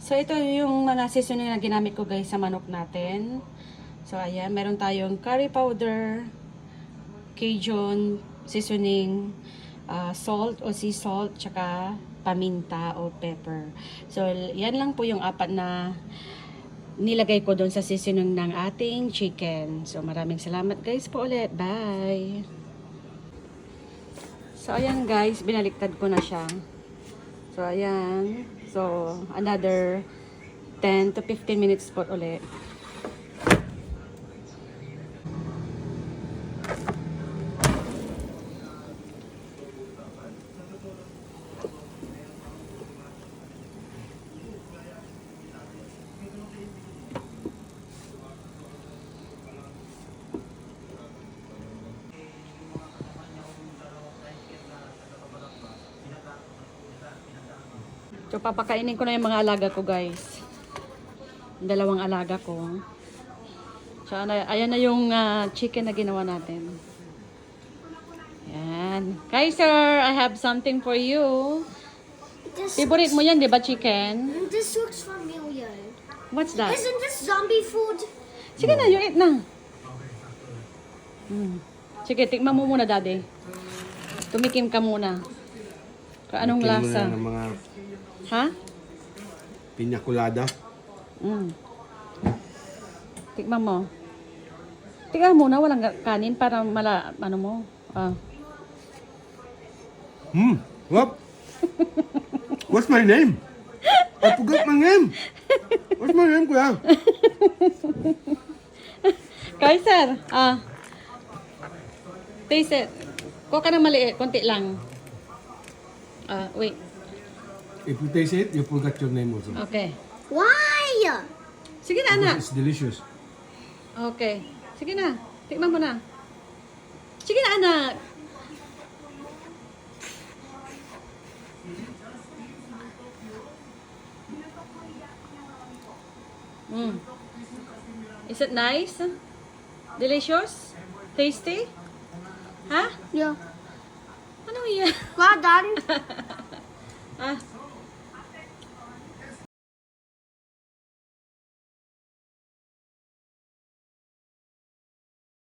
So, ito yung seasoning na ginamit ko guys sa manok natin. So, ayan. Meron tayong curry powder, Cajun seasoning, salt o sea salt, tsaka paminta o pepper. So, yan lang po yung apat na nilagay ko doon sa seasoning ng ating chicken. So, maraming salamat guys po ulit. Bye! So, ayan guys. Binaliktad ko na siya. So, ayan. So, another 10 to 15 minutes po ulit. So, papakainin ko na yung mga alaga ko, guys. Yung dalawang alaga ko. So, ayan na yung chicken na ginawa natin. Ayan. Kaiser, I have something for you. Favorite mo yan, di ba, chicken? This looks familiar. What's that? Isn't this zombie food? Sige na, you eat na. Sige, tikman mo muna, daddy. Tumikim ka muna. Kung anong lasa. Ng mga Ha? piña colada. Tikman mo. Tikman muna, walang kanin para ano mo. What? What's my name? I forgot my name. What's my name, kuya? Kaiser, taste it. Kuha ka ng maliit, konti lang. Wait. If you taste it, you forgot your name also. Okay. Why? Sige na, anak. It's delicious. Okay. Sige na. Tikman mo na. Sige na, anak. Is it nice? Delicious? Tasty? Ha? Yeah. Ano yan? Well done. Ah,